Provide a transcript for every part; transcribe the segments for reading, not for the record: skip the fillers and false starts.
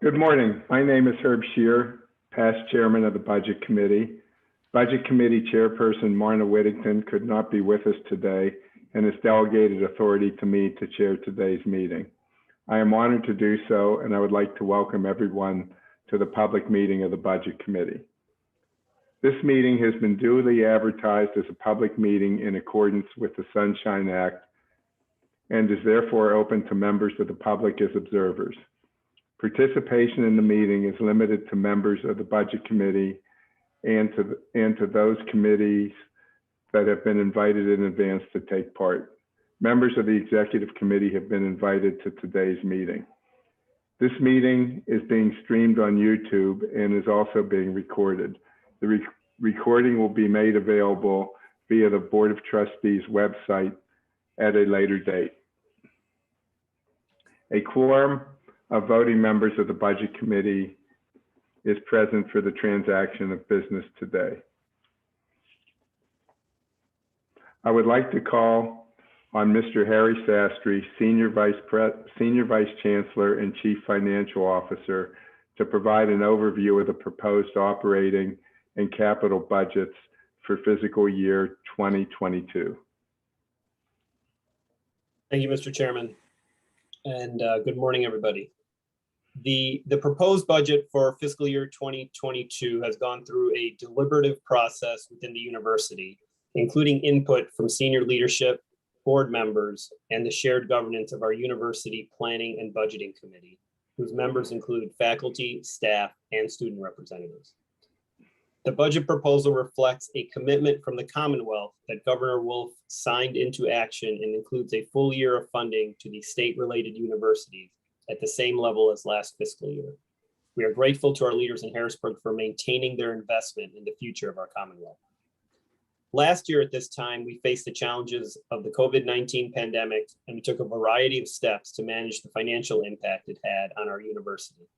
Good morning. My name is Herb Scheer, past chairman of the Budget Committee. Budget Committee Chairperson Marna Whittington could not be with us today and has delegated authority to me to chair today's meeting. I am honored to do so, and I would like to welcome everyone to the public meeting of the Budget Committee. This meeting has been duly advertised as a public meeting in accordance with the Sunshine Act and is therefore open to members of the public as observers. Participation in the meeting is limited to members of the Budget Committee and to those committees that have been invited in advance to take part. Members of the Executive Committee have been invited to today's meeting. This meeting is being streamed on YouTube and is also being recorded. The recording will be made available via the Board of Trustees website at a later date. A quorum of voting members of the Budget Committee is present for the transaction of business today. I would like to call on Mr. Harry Sastry, Senior Vice Chancellor and Chief Financial Officer, to provide an overview of the proposed operating and capital budgets for fiscal year 2022. Thank you, Mr. Chairman, and good morning, everybody. The proposed budget for fiscal year 2022 has gone through a deliberative process within the university, including input from senior leadership, board members, and the shared governance of our University Planning and Budgeting Committee, whose members include faculty, staff, and student representatives. The budget proposal reflects a commitment from the Commonwealth that Governor Wolf signed into action and includes a full year of funding to the state-related universities at the same level as last fiscal year. We are grateful to our leaders in Harrisburg for maintaining their investment in the future of our Commonwealth. Last year at this time, we faced the challenges of the COVID-19 pandemic, and we took a variety of steps to manage the financial impact it had on our university.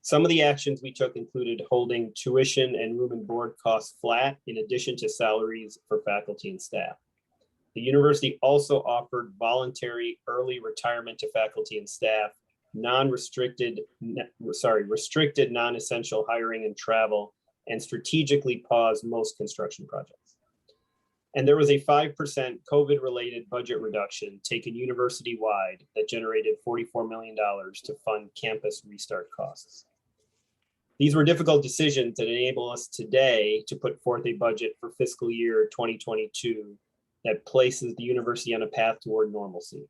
Some of the actions we took included holding tuition and room and board costs flat, in addition to salaries for faculty and staff. The university also offered voluntary early retirement to faculty and staff, restricted non-essential hiring and travel, and strategically paused most construction projects. And there was a 5% COVID-related budget reduction taken university-wide that generated $44 million to fund campus restart costs. These were difficult decisions that enable us today to put forth a budget for fiscal year 2022 that places the university on a path toward normalcy.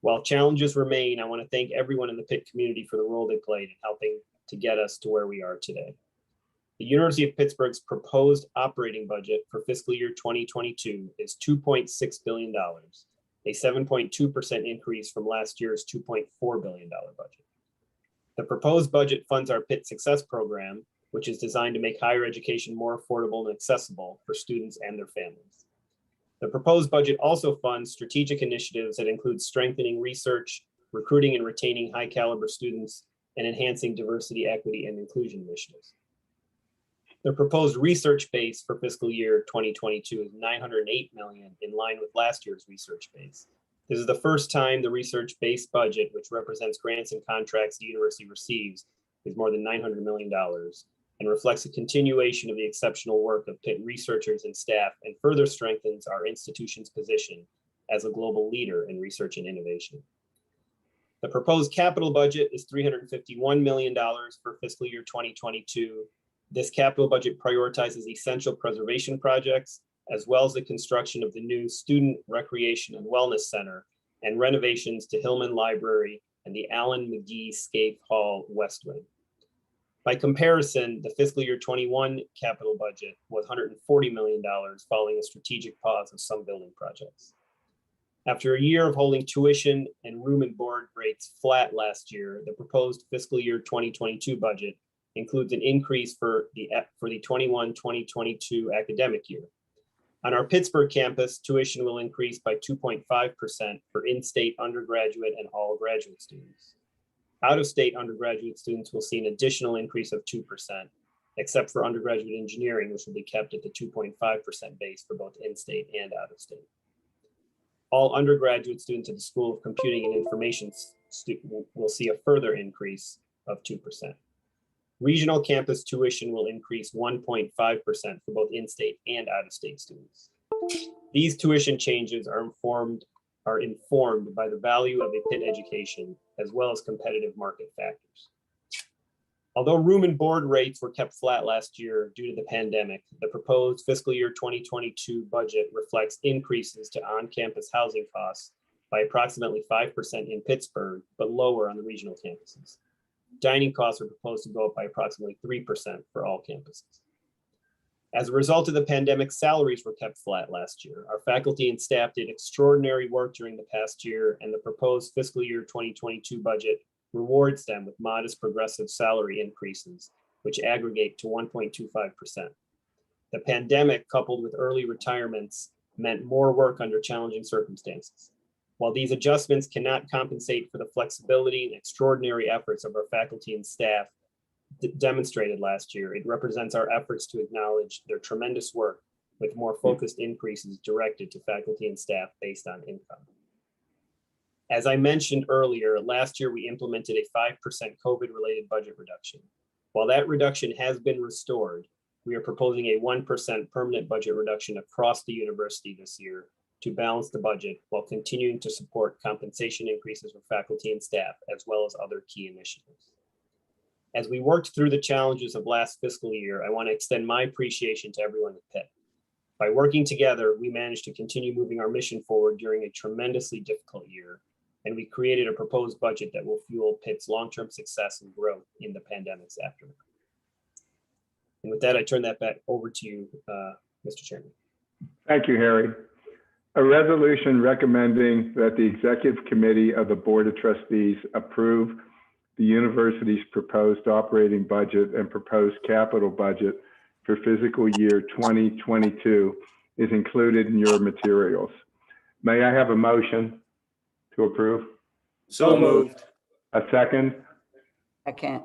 While challenges remain, I want to thank everyone in the Pitt community for the role they played in helping to get us to where we are today. The University of Pittsburgh's proposed operating budget for fiscal year 2022 is $2.6 billion, a 7.2% increase from last year's $2.4 billion budget. The proposed budget funds our Pitt Success Program, which is designed to make higher education more affordable and accessible for students and their families. The proposed budget also funds strategic initiatives that include strengthening research, recruiting and retaining high caliber students, and enhancing diversity, equity, and inclusion initiatives. The proposed research base for fiscal year 2022 is $908 million, in line with last year's research base. This is the first time the research-based budget, which represents grants and contracts the university receives, is more than $900 million and reflects a continuation of the exceptional work of Pitt researchers and staff, and further strengthens our institution's position as a global leader in research and innovation. The proposed capital budget is $351 million for fiscal year 2022. This capital budget prioritizes essential preservation projects, as well as the construction of the new Student Recreation and Wellness Center and renovations to Hillman Library and the Allen McGee Scaife Hall West Wing. By comparison, the fiscal year 21 capital budget was $140 million, following a strategic pause of some building projects. After a year of holding tuition and room and board rates flat last year, the proposed fiscal year 2022 budget includes an increase for the 21-2022 academic year. On our Pittsburgh campus, tuition will increase by 2.5% for in-state undergraduate and all graduate students. Out-of-state undergraduate students will see an additional increase of 2%, except for undergraduate engineering, which will be kept at the 2.5% base for both in-state and out-of-state. All undergraduate students at the School of Computing and Information will see a further increase of 2%. Regional campus tuition will increase 1.5% for both in-state and out-of-state students. These tuition changes are informed by the value of a Pitt education, as well as competitive market factors. Although room and board rates were kept flat last year due to the pandemic, the proposed fiscal year 2022 budget reflects increases to on-campus housing costs by approximately 5% in Pittsburgh, but lower on the regional campuses. Dining costs are proposed to go up by approximately 3% for all campuses. As a result of the pandemic, salaries were kept flat last year. Our faculty and staff did extraordinary work during the past year, and the proposed fiscal year 2022 budget rewards them with modest progressive salary increases, which aggregate to 1.25%. The pandemic, coupled with early retirements, meant more work under challenging circumstances. While these adjustments cannot compensate for the flexibility and extraordinary efforts of our faculty and staff demonstrated last year, it represents our efforts to acknowledge their tremendous work with more focused increases directed to faculty and staff based on income. As I mentioned earlier, last year we implemented a 5% COVID-related budget reduction. While that reduction has been restored, we are proposing a 1% permanent budget reduction across the university this year to balance the budget while continuing to support compensation increases for faculty and staff, as well as other key initiatives. As we worked through the challenges of last fiscal year, I want to extend my appreciation to everyone at Pitt. By working together, we managed to continue moving our mission forward during a tremendously difficult year, and we created a proposed budget that will fuel Pitt's long-term success and growth in the pandemic's aftermath. And with that, I turn that back over to you, Mr. Chairman. Thank you, Harry. A resolution recommending that the Executive Committee of the Board of Trustees approve the university's proposed operating budget and proposed capital budget for fiscal year 2022 is included in your materials. May I have a motion to approve? So moved. A second? Second.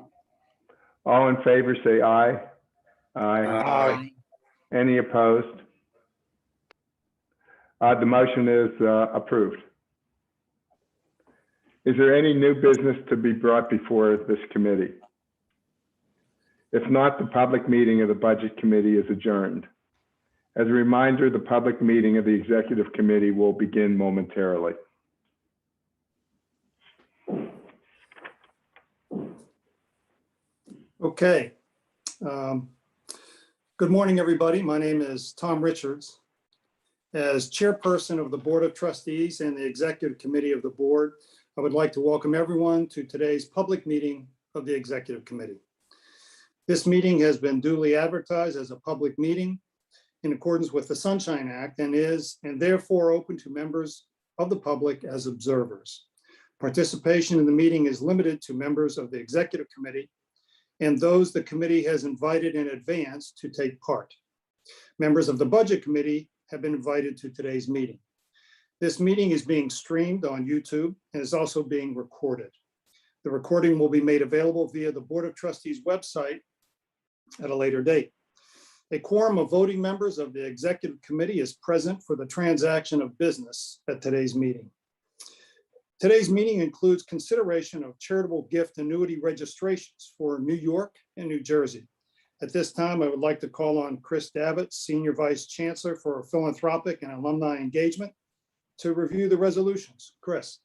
All in favor say aye. Aye. Any opposed? The motion is approved. Is there any new business to be brought before this committee? If not, the public meeting of the Budget Committee is adjourned. As a reminder, the public meeting of the Executive Committee will begin momentarily. Okay. Good morning, everybody. My name is Tom Richards. As chairperson of the Board of Trustees and the Executive Committee of the Board, I would like to welcome everyone to today's public meeting of the Executive Committee. This meeting has been duly advertised as a public meeting in accordance with the Sunshine Act and is therefore open to members of the public as observers. Participation in the meeting is limited to members of the Executive Committee and those the committee has invited in advance to take part. Members of the Budget Committee have been invited to today's meeting. This meeting is being streamed on YouTube and is also being recorded. The recording will be made available via the Board of Trustees website at a later date. A quorum of voting members of the Executive Committee is present for the transaction of business at today's meeting. Today's meeting includes consideration of charitable gift annuity registrations for New York and New Jersey. At this time, I would like to call on Chris Davitt, Senior Vice Chancellor for Philanthropic and Alumni Engagement, to review the resolutions. Chris.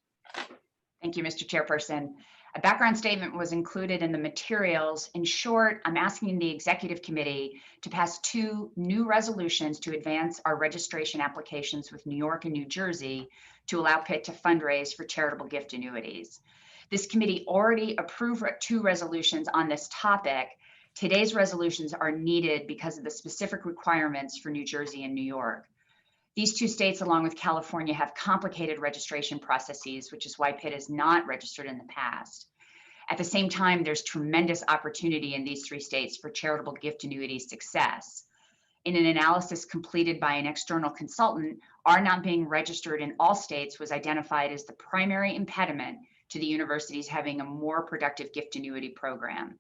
Thank you, Mr. Chairperson. A background statement was included in the materials. In short, I'm asking the Executive Committee to pass 2 new resolutions to advance our registration applications with New York and New Jersey to allow Pitt to fundraise for charitable gift annuities. This committee already approved 2 resolutions on this topic. Today's resolutions are needed because of the specific requirements for New Jersey and New York. These 2 states, along with California, have complicated registration processes, which is why Pitt is not registered in the past. At the same time, there's tremendous opportunity in these 3 states for charitable gift annuity success. In an analysis completed by an external consultant, our not being registered in all states was identified as the primary impediment to the universities having a more productive gift annuity program.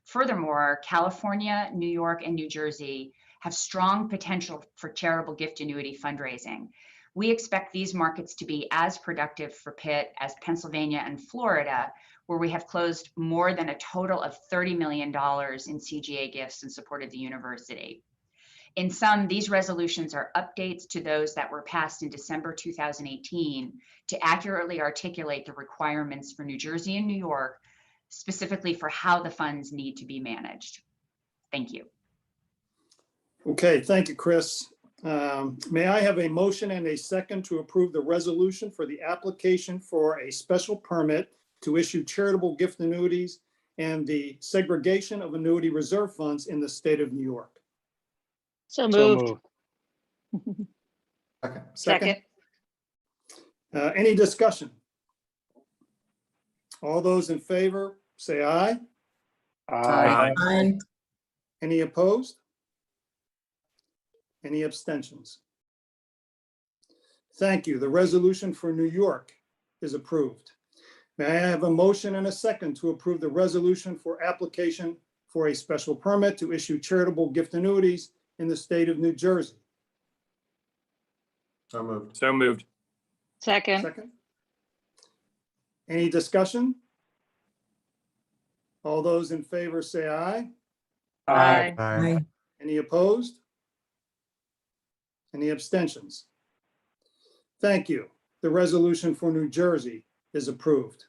Furthermore, California, New York, and New Jersey have strong potential for charitable gift annuity fundraising. We expect these markets to be as productive for Pitt as Pennsylvania and Florida, where we have closed more than a total of $30 million in CGA gifts in support of the university. In sum, these resolutions are updates to those that were passed in December 2018 to accurately articulate the requirements for New Jersey and New York, specifically for how the funds need to be managed. Thank you. Okay, thank you, Chris. May I have a motion and a second to approve the resolution for the application for a special permit to issue charitable gift annuities and the segregation of annuity reserve funds in the state of New York? So moved. Second. Any discussion? All those in favor, say aye. Aye. Any opposed? Any abstentions? Thank you. The resolution for New York is approved. May I have a motion and a second to approve the resolution for application for a special permit to issue charitable gift annuities in the state of New Jersey? So moved. So moved. Second. Second. Any discussion? All those in favor say aye. Aye. Any opposed? Any abstentions? Thank you. The resolution for New Jersey is approved.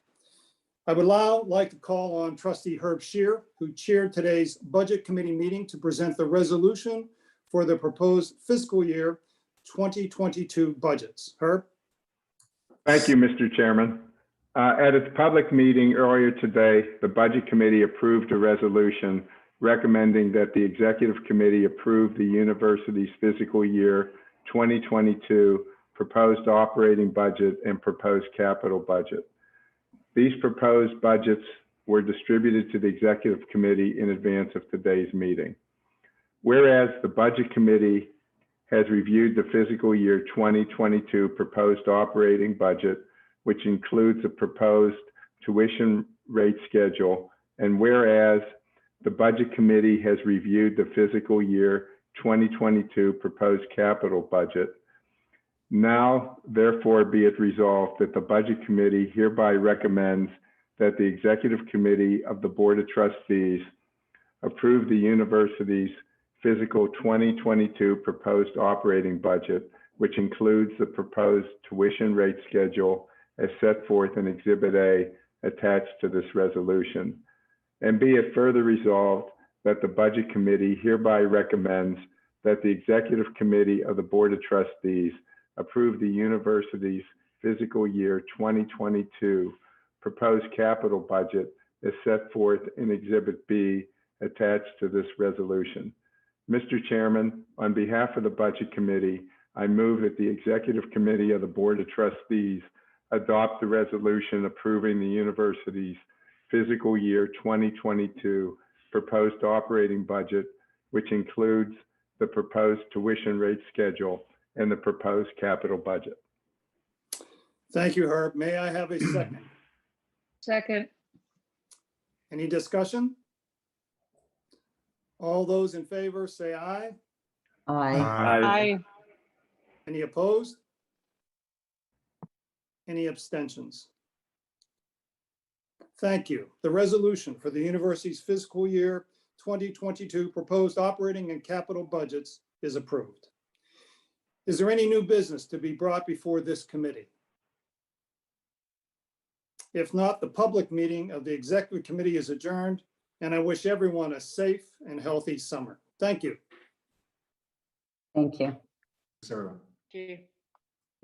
I would now like to call on Trustee Herb Shear, who chaired today's Budget Committee meeting, to present the resolution for the proposed fiscal year 2022 budgets. Herb? Thank you, Mr. Chairman. At its public meeting earlier today, the Budget Committee approved a resolution recommending that the Executive Committee approve the university's fiscal year 2022 proposed operating budget and proposed capital budget. These proposed budgets were distributed to the Executive Committee in advance of today's meeting. Whereas the Budget Committee has reviewed the fiscal year 2022 proposed operating budget, which includes a proposed tuition rate schedule, and whereas the Budget Committee has reviewed the fiscal year 2022 proposed capital budget, now therefore be it resolved that the Budget Committee hereby recommends that the Executive Committee of the Board of Trustees approve the university's fiscal 2022 proposed operating budget, which includes the proposed tuition rate schedule as set forth in Exhibit A attached to this resolution. And be it further resolved that the Budget Committee hereby recommends that the Executive Committee of the Board of Trustees approve the university's fiscal year 2022 proposed capital budget as set forth in Exhibit B attached to this resolution. Mr. Chairman, on behalf of the Budget Committee, I move that the Executive Committee of the Board of Trustees adopt the resolution approving the university's fiscal year 2022 proposed operating budget, which includes the proposed tuition rate schedule and the proposed capital budget. Thank you, Herb. May I have a second? Second. Any discussion? All those in favor say aye. Aye. Any opposed? Any abstentions? Thank you. The resolution for the university's fiscal year 2022 proposed operating and capital budgets is approved. Is there any new business to be brought before this committee? If not, the public meeting of the Executive Committee is adjourned, and I wish everyone a safe and healthy summer. Thank you. Thank you. Thanks, everyone. Thank you.